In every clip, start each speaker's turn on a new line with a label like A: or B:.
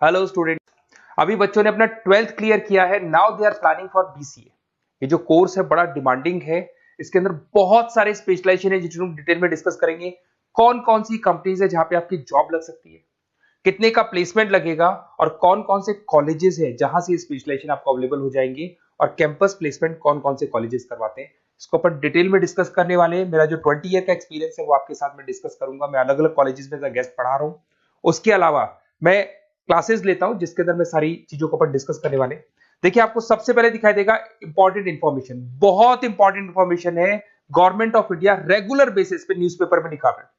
A: Hello student. अभी बच्चों ने अपना 12th क्लियर किया है। Now they are planning for BCA. ये जो कोर्स है बड़ा डिमांडिंग है। इसके अंदर बहुत सारे स्पेशलाइजेशन है जिनको डिटेल में डिस्कस करेंगे। कौन कौन सी कंपनीज है जहां पे आपकी जॉब लग सकती है, कितने का प्लेसमेंट लगेगा और कौन कौन से कॉलेजेस है जहां से स्पेशलाइजेशन आपको अवेलेबल हो जाएंगे और कैंपस प्लेसमेंट कौन कौन से कॉलेजेस करवाते हैं, इसको अपन डिटेल में डिस्कस करने वाले हैं। मेरा जो 20 ईयर का एक्सपीरियंस है वो आपके साथ में डिस्कस करूंगा। मैं अलग अलग कॉलेजेस में गेस्ट पढ़ा रहा हूँ। उसके अलावा मैं क्लासेस लेता हूं जिसके अंदर मैं सारी चीजों को अपन डिस्कस करने वाले। देखिए, आपको सबसे पहले दिखाई देगा इंपॉर्टेंट इंफॉर्मेशन, बहुत इंपॉर्टेंट इंफॉर्मेशन है। Government of India regular basis पे न्यूज़पेपर में निकाल रहा है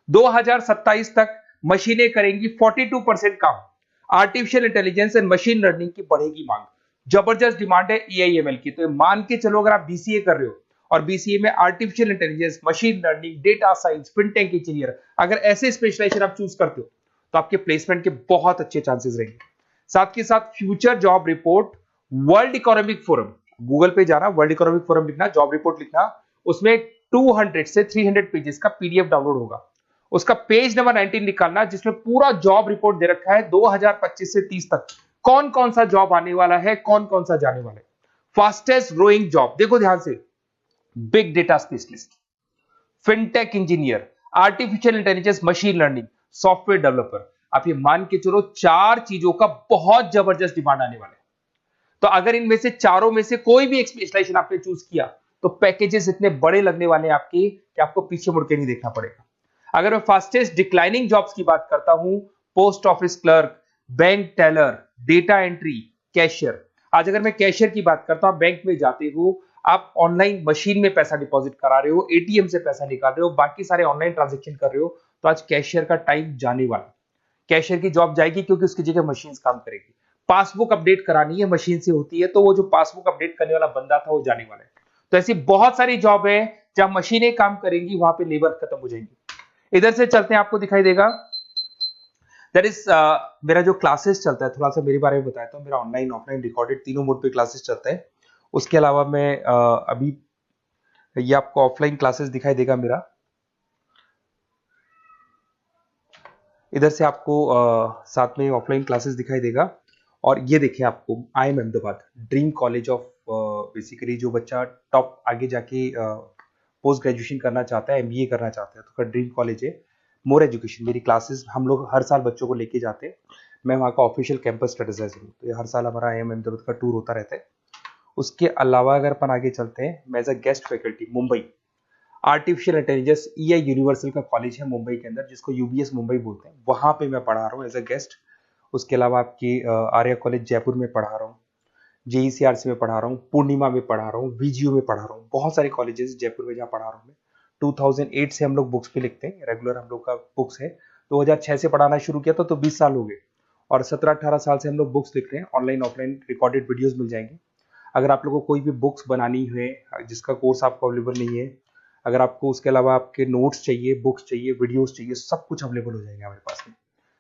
A: 2027 तक मशीनें करेंगी 42% काम। Artificial intelligence and machine learning की बढ़ेगी मांग। जबरदस्त डिमांड है एआईएमएल की। तो मान के चलो, अगर आप बीसीए कर रहे हो और बीसीए में artificial intelligence, machine learning, data science, fintech engineer, अगर ऐसे स्पेशलाइजेशन आप चूज करते हो तो आपके प्लेसमेंट के बहुत अच्छे चांसेस रहेंगे। साथ के साथ future job report, world economic forum, Google पे जाना, वर्ल्ड इकोनॉमिक फोरम लिखना, जॉब रिपोर्ट लिखना, उसमें 200 से 300 पेजेस का पीडीएफ डाउनलोड होगा। उसका पेज नंबर 19 निकालना जिसमें पूरा जॉब रिपोर्ट दे रखा है 2025 से 30 तक कौन कौन सा जॉब आने वाला है, कौन कौन सा जाने वाला है। फास्टेस्ट ग्रोइंग जॉब देखो ध्यान से, big data specialist, fintech engineer, artificial intelligence, machine learning, software developer. आप ये मान के चलो चार चीजों का बहुत जबरदस्त डिमांड आने वाला है। तो अगर इनमें से चारों में से कोई भी एक स्पेशलाइजेशन आपने चूज किया तो पैकेजेस इतने बड़े लगने वाले हैं आपके कि आपको पीछे मुड़ के नहीं देखना पड़ेगा। अगर मैं फास्टेस्ट डिक्लाइनिंग जॉब्स की बात करता हूं, post office clerk, bank teller, data entry, cashier. आज अगर मैं कैशियर की बात करता हूं, बैंक में जाते हो, आप ऑनलाइन मशीन में पैसा डिपॉजिट करा रहे हो, एटीएम से पैसा निकाल रहे हो, बाकी सारे ऑनलाइन ट्रांजेक्शन कर रहे हो, तो आज कैशियर का टाइम जाने वाला। कैशियर की जॉब जाएगी क्योंकि उसकी जगह मशीन काम करेगी। पासबुक अपडेट करानी है, मशीन से होती है, तो वो जो पासबुक अपडेट करने वाला बंदा था वो जाने वाला है। तो ऐसी बहुत सारी जॉब है जहां मशीनें काम करेंगी, वहां पे लेबर खत्म हो जाएंगी। इधर से चलते हैं, आपको दिखाई देगा दैट इज मेरा जो क्लासेस चलता है, थोड़ा सा मेरे बारे में बताता हूँ। मेरा ऑनलाइन ऑफलाइन रिकॉर्डेड तीनों मोड पे क्लासेस चलता है। उसके अलावा मैं अभी ये आपको ऑफलाइन क्लासेस दिखाई देगा मेरा। इधर से आपको साथ में ऑफलाइन क्लासेस दिखाई देगा। और ये देखिए, आपको IIM Ahmedabad, dream college of, basically जो बच्चा टॉप आगे जाके पोस्ट ग्रेजुएशन करना चाहता है, एमबीए करना चाहता है, तो का ड्रीम कॉलेज है। मोर एजुकेशन, मेरी क्लासेस हम लोग हर साल बच्चों को लेके जाते हैं। मैं वहाँ का ऑफिशियल कैंपस स्ट्रेटेजाइजर हूँ, तो ये हर साल हमारा IIM अहमदाबाद का टूर होता रहता है। उसके अलावा अगर अपन आगे चलते हैं, मैं as a guest faculty Mumbai artificial intelligence EI universal का कॉलेज है मुंबई के अंदर, जिसको UBS मुंबई बोलते हैं, वहां पे मैं पढ़ा रहा हूँ एज अ गेस्ट। उसके अलावा आपकी आर्या कॉलेज जयपुर में पढ़ा रहा हूँ, JECRC में पढ़ा रहा हूँ, पूर्णिमा में पढ़ा रहा हूँ, VGU में पढ़ा रहा हूँ। बहुत सारे कॉलेजेस जयपुर में जहाँ पढ़ा रहा हूँ मैं। 2008 से हम लोग बुक्स पे लिखते हैं, रेगुलर हम लोग का बुक्स है। 2006 से पढ़ाना शुरू किया था, तो 20 साल हो गए। और 17-18 साल से हम लोग बुक्स लिख रहे हैं। ऑनलाइन ऑफलाइन रिकॉर्डेड वीडियोस मिल जाएंगे। अगर आप लोगों को कोई भी बुक्स बनानी है जिसका कोर्स आपको अवेलेबल नहीं है, अगर आपको उसके अलावा आपके नोट्स चाहिए, बुक्स चाहिए, वीडियोस चाहिए, सब कुछ अवेलेबल हो जाएगा हमारे पास में।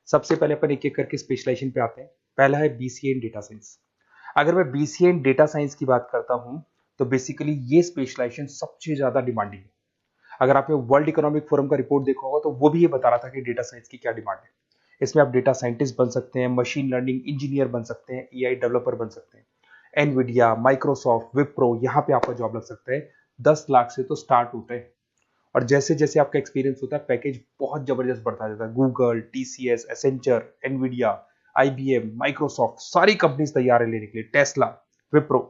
A: सबसे पहले अपन एक एक करके स्पेशलाइजेशन पे आते हैं। पहला है BCA इन डेटा साइंस। अगर मैं BCA इन डेटा साइंस की बात करता हूं तो बेसिकली ये स्पेशलाइजेशन सबसे ज्यादा डिमांडिंग है। अगर आपने वर्ल्ड इकोनॉमिक फोरम का रिपोर्ट देखा होगा तो वो भी ये बता रहा था कि डेटा साइंस की क्या डिमांड है। इसमें आप डेटा साइंटिस्ट बन सकते हैं, मशीन लर्निंग इंजीनियर बन सकते हैं, AI डेवलपर बन सकते हैं। एनवीडिया, माइक्रोसॉफ्ट, विप्रो, यहाँ पे आपका जॉब लग सकता है। 10 लाख से तो स्टार्ट होते हैं। और जैसे जैसे आपका एक्सपीरियंस होता है, पैकेज बहुत जबरदस्त बढ़ता जाता है। Google, TCS, Accenture, Nvidia, IBM, Microsoft, सारी कंपनीज तैयार है लेने के लिए, टेस्ला, विप्रो।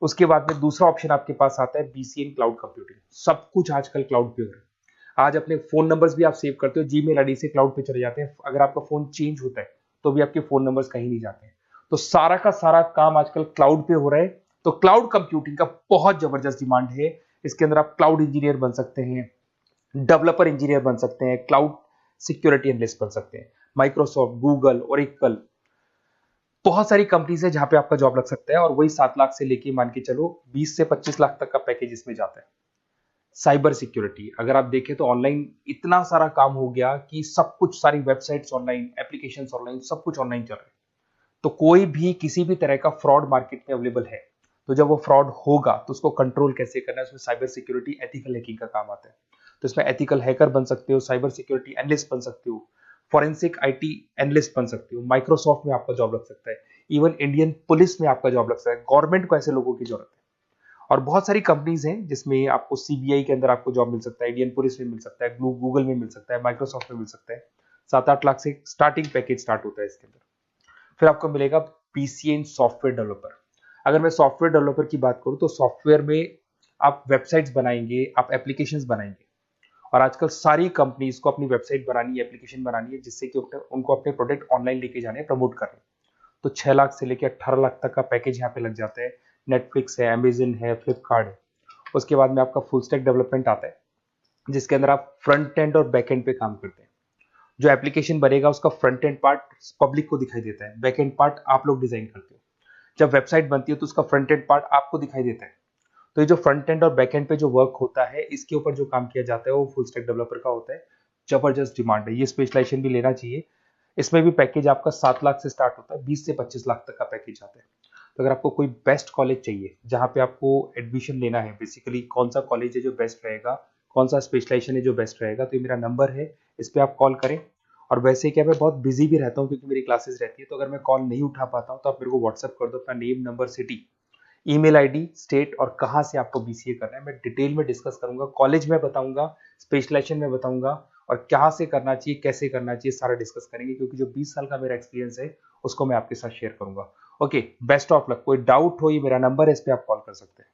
A: उसके बाद में दूसरा ऑप्शन आपके पास आता है BCA इन क्लाउड कंप्यूटिंग। सब कुछ आजकल क्लाउड पे हो रहा है। आज अपने फोन नंबर्स भी आप सेव करते हो, जीमेल आईडी से क्लाउड पे चले जाते हैं। अगर आपका फोन चेंज होता है तो भी आपके फोन नंबर्स कहीं नहीं जाते हैं। तो सारा का सारा काम आजकल क्लाउड पे हो रहा है। तो क्लाउड कंप्यूटिंग का बहुत जबरदस्त डिमांड है। इसके अंदर आप क्लाउड इंजीनियर बन सकते हैं, डेवलपर इंजीनियर बन सकते हैं, क्लाउड सिक्योरिटी एनालिस्ट बन सकते हैं। माइक्रोसॉफ्ट, गूगल, ओरेकल, बहुत सारी कंपनीज है जहां पे आपका जॉब लग सकता है। और वही 7 लाख से लेके मान के चलो 20 से 25 लाख तक का पैकेज इसमें जाता है। साइबर सिक्योरिटी, अगर आप देखें तो ऑनलाइन इतना सारा काम हो गया कि सब कुछ, सारी वेबसाइट्स ऑनलाइन, एप्लीकेशंस ऑनलाइन, सब कुछ ऑनलाइन चल रहा है। तो कोई भी किसी भी तरह का फ्रॉड मार्केट में अवेलेबल है, तो जब वो फ्रॉड होगा तो उसको कंट्रोल कैसे करना है, उसमें साइबर सिक्योरिटी, एथिकल हैकिंग का काम आता है। तो इसमें एथिकल हैकर बन सकते हो, साइबर सिक्योरिटी एनालिस्ट बन सकते हो, फॉरेंसिक आईटी एनालिस्ट बन सकते हो, माइक्रोसॉफ्ट में आपका जॉब लग सकता है, इवन इंडियन पुलिस में आपका जॉब लग सकता है। गवर्नमेंट को ऐसे लोगों की जरूरत है। और बहुत सारी कंपनीज हैं जिसमें आपको सीबीआई के अंदर आपको जॉब मिल सकता है, इंडियन पुलिस में मिल सकता है, गूगल में मिल सकता है, माइक्रोसॉफ्ट में मिल सकता है। 7-8 लाख से स्टार्टिंग पैकेज स्टार्ट होता है इसके अंदर। फिर आपको मिलेगा पीसीए इन सॉफ्टवेयर डेवलपर। अगर मैं सॉफ्टवेयर डेवलपर की बात करूं तो सॉफ्टवेयर में आप वेबसाइट्स बनाएंगे, आप एप्लीकेशंस बनाएंगे। और आजकल सारी कंपनीज को अपनी वेबसाइट बनानी है, एप्लीकेशन बनानी है, जिससे कि उनको अपने प्रोडक्ट ऑनलाइन लेके जाने, प्रमोट करने। तो 6 लाख से लेकर 18 लाख तक का पैकेज यहाँ पे लग जाता है। नेटफ्लिक्स है, अमेजन है, फ्लिपकार्ट है। उसके बाद में आपका फुल स्टैक डेवलपमेंट आता है, जिसके अंदर आप फ्रंट एंड और बैक एंड पे काम करते हैं। जो एप्लीकेशन बनेगा उसका फ्रंट एंड पार्ट पब्लिक को दिखाई देता है, बैक एंड पार्ट आप लोग डिजाइन करते हो। जब वेबसाइट बनती है तो उसका फ्रंट एंड पार्ट आपको दिखाई देता है। तो ये जो फ्रंट एंड और बैक एंड पे जो वर्क होता है, इसके ऊपर जो काम किया जाता है वो फुल स्टैक डेवलपर का होता है। जबरदस्त डिमांड है, ये स्पेशलाइजेशन भी लेना चाहिए। इसमें भी पैकेज आपका 7 लाख से स्टार्ट होता है, 20 से 25 लाख तक का पैकेज आता है। तो अगर आपको कोई बेस्ट कॉलेज चाहिए जहाँ पे आपको एडमिशन लेना है, बेसिकली कौन सा कॉलेज है जो बेस्ट रहेगा, कौन सा स्पेशलाइजेशन है जो बेस्ट रहेगा, तो ये मेरा नंबर है, इस पर आप कॉल करें। और वैसे क्या, मैं बहुत बिजी भी रहता हूँ क्योंकि मेरी क्लासेस रहती है, तो अगर मैं कॉल नहीं उठा पाता हूँ तो आप मेरे को व्हाट्सअप कर दो अपना name, number, city, email ID, state और कहाँ से आपको बीसीए करना है। मैं डिटेल में डिस्कस करूंगा, कॉलेज में बताऊंगा, स्पेशलाइजेशन में बताऊंगा, और कहाँ से करना चाहिए, कैसे करना चाहिए, सारा डिस्कस करेंगे, क्योंकि जो 20 साल का मेरा एक्सपीरियंस है उसको मैं आपके साथ शेयर करूंगा। Okay, best of luck. कोई डाउट हो, ये मेरा नंबर है, इस पर आप कॉल कर सकते हैं।